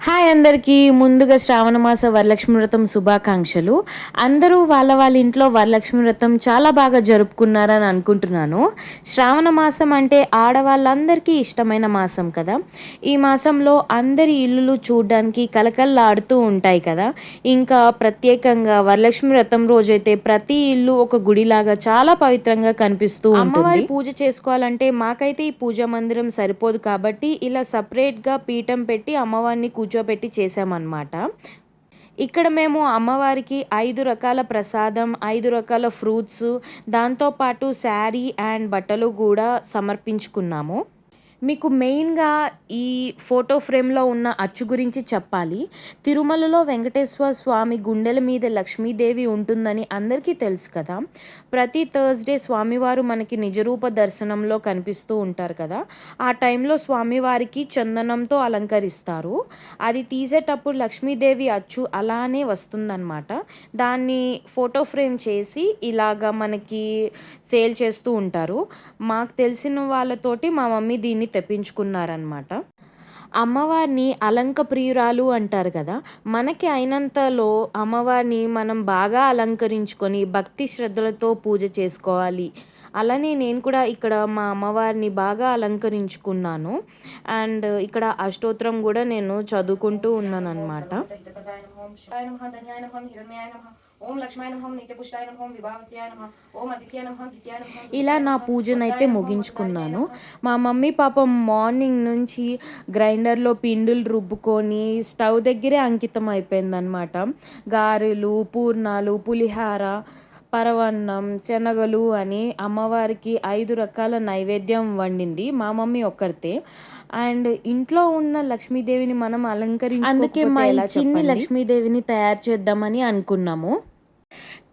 Hi అందరికీ ముందుగా శ్రావణ మాస వరలక్ష్మి వ్రతం శుభాకాంక్షలు. అందరూ వాళ్ళ ఇంట్లో వరలక్ష్మి వ్రతం చాలా బాగా జరుపుకున్నారని అనుకుంటున్నాను. శ్రావణ మాసం అంటే ఆడవాళ్ళందరికీ ఇష్టమైన మాసం కదా. ఈ మాసంలో అందరి ఇల్లులు చూడ్డానికి కలకల్లాడుతూ ఉంటాయి కదా. ఇంకా ప్రత్యేకంగా వరలక్ష్మి వ్రతం రోజైతే ప్రతి ఇల్లు ఒక గుడిలాగా చాలా పవిత్రంగా కనిపిస్తూ ఉంటుంది. అమ్మవారి పూజ చేసుకోవాలంటే మాకైతే ఈ పూజా మందిరం సరిపోదు కాబట్టి ఇలా సపరేట్గా పీఠం పెట్టి అమ్మవారిని కూర్చోబెట్టి చేసామన్నమాట. ఇక్కడ మేము అమ్మవారికి 5 రకాల ప్రసాదం, 5 రకాల ఫ్రూట్స్, దాంతోపాటు శారీ అండ్ బట్టలు కూడా సమర్పించుకున్నాము. మీకు మెయిన్‌గా ఈ ఫోటో ఫ్రేమ్‌లో ఉన్న అచ్చు గురించి చెప్పాలి. తిరుమలలో వెంకటేశ్వర స్వామి గుండెల మీద లక్ష్మీదేవి ఉంటుందని అందరికీ తెలుసు కదా. ప్రతి థర్స్‌డే స్వామివారు మనకి నిజరూప దర్శనంలో కనిపిస్తూ ఉంటారు కదా. ఆ టైంలో స్వామివారికి చందనంతో అలంకరిస్తారు. అది తీసేటప్పుడు లక్ష్మీదేవి అచ్చు అలానే వస్తుందన్నమాట. దాన్ని ఫోటో ఫ్రేమ్ చేసి ఇలాగా మనకి సేల్ చేస్తూ ఉంటారు. మాకు తెలిసిన వాళ్ళతోటి మా మమ్మీ దీన్ని తెప్పించుకున్నారనమాట. అమ్మవారిని అలంక ప్రియురాలు అంటారు కదా. మనకి అయినంతలో అమ్మవారిని మనం బాగా అలంకరించుకొని భక్తి శ్రద్ధలతో పూజ చేసుకోవాలి. అలానే నేను కూడా ఇక్కడ మా అమ్మవారిని బాగా అలంకరించుకున్నాను. అండ్ ఇక్కడ అష్టోత్తరం కూడా నేను చదువుకుంటూ ఉన్నానన్నమాట. ఇలా నా పూజనైతే ముగించుకున్నాను. మా మమ్మీ పాపం మార్నింగ్ నుంచి గ్రైండర్లో పిండిలు రుబ్బుకొని స్టవ్ దగ్గరే అంకితం అయిపోయిందనమాట. గారెలు, పూర్ణాలు, పులిహార, పరవన్నం, శనగలు అని అమ్మవారికి 5 రకాల నైవేద్యం వండింది మా మమ్మీ ఒక్కరితే. అండ్ ఇంట్లో ఉన్న లక్ష్మీదేవిని మనం అందుకే మా ఈ చిన్ని లక్ష్మీదేవిని తయారు చేద్దామని అనుకున్నాము.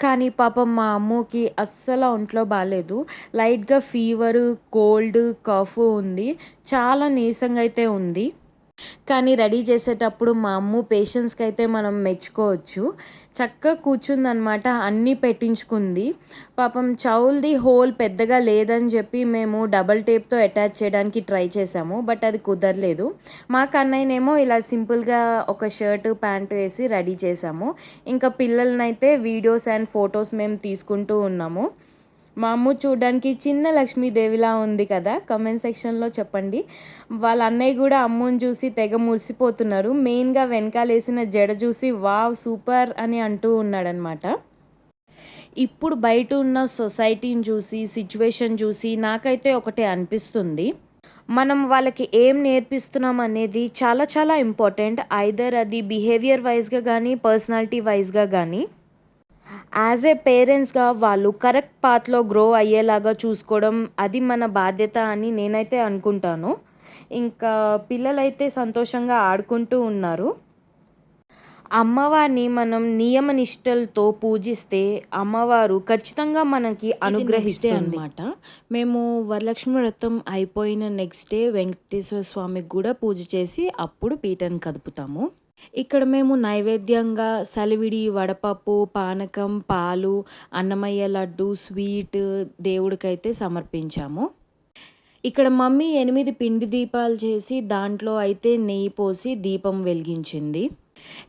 కానీ పాపం మా అమ్మకి అస్సలు ఒంట్లో బాలేదు. లైట్‌గా ఫీవరు, కోల్డ్, కాఫ్ ఉంది. చాలా నీరసంగా అయితే ఉంది. కానీ రెడీ చేసేటప్పుడు మా అమ్మ పేషెన్స్‌కి అయితే మనం మెచ్చుకోవచ్చు. చక్కగా కూర్చుందనమాట. అన్నీ పెట్టించుకుంది. పాపం చౌల్‌ది హోల్ పెద్దగా లేదని చెప్పి మేము డబల్ టేప్‌తో అటాచ్ చేయడానికి ట్రై చేసాము. బట్ అది కుదరలేదు. మా కన్నయ్యనేమో ఇలా సింపుల్‌గా ఒక షర్ట్, ప్యాంట్ వేసి రెడీ చేసాము. ఇంకా పిల్లలనైతే వీడియోస్ అండ్ ఫొటోస్ మేము తీసుకుంటూ ఉన్నాము. మా అమ్మ చూడడానికి చిన్న లక్ష్మీదేవిలా ఉంది కదా. కామెంట్ సెక్షన్లో చెప్పండి. వాళ్ళ అన్నయ్య కూడా అమ్మని చూసి తెగ మురిసిపోతున్నారు. మెయిన్‌గా వెనకాలేసిన జడ చూసి వావ్ సూపర్ అని అంటూ ఉన్నాడనమాట. ఇప్పుడు బయట ఉన్న సొసైటీని చూసి, సిచ్యువేషన్ చూసి నాకైతే ఒకటే అనిపిస్తుంది. మనం వాళ్ళకి ఏం నేర్పిస్తున్నాం అనేది చాలా చాలా ఇంపార్టెంట్. ఐదర్ అది బిహేవియర్ వైస్‌గా కానీ, పర్సనాలిటీ వైస్‌గా కానీ. యాజ్ ఏ పేరెంట్స్‌గా వాళ్ళు కరెక్ట్ పాత్‌లో గ్రో అయ్యేలాగా చూసుకోవడం అది మన బాధ్యత అని నేనైతే అనుకుంటాను. ఇంకా పిల్లలైతే సంతోషంగా ఆడుకుంటూ ఉన్నారు. అమ్మవారిని మనం నియమ నిష్టలతో పూజిస్తే అమ్మవారు ఖచ్చితంగా మనకి అనుగ్రహిస్తుందన్నమాట. మేము వరలక్ష్మి వ్రతం అయిపోయిన నెక్స్ట్ డే వెంకటేశ్వర స్వామికి కూడా పూజ చేసి అప్పుడు పీటను కదుపుతాము. ఇక్కడ మేము నైవేద్యంగా సలివిడి, వడపప్పు, పానకం, పాలు, అన్నమయ్య లడ్డు, స్వీట్ దేవుడికైతే సమర్పించాము. ఇక్కడ మమ్మీ 8 పిండి దీపాలు చేసి దాంట్లో అయితే నెయ్యి పోసి దీపం వెలిగించింది.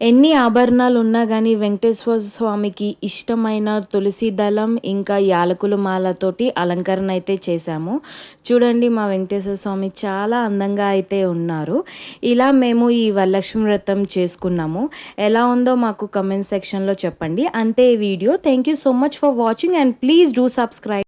ఎన్ని ఆభరణాలు ఉన్నా కానీ వెంకటేశ్వర స్వామికి ఇష్టమైన తులసి దళం ఇంకా యాలకుల మాలతోటి అలంకరణ అయితే చేశాము. చూడండి మా వెంకటేశ్వర స్వామి చాలా అందంగా అయితే ఉన్నారు. ఇలా మేము ఈ వరలక్ష్మి వ్రతం చేసుకున్నాము. ఎలా ఉందో మాకు కమెంట్ సెక్షన్లో చెప్పండి. అంతే ఈ video. Thank you so much for watching and please do subscribe.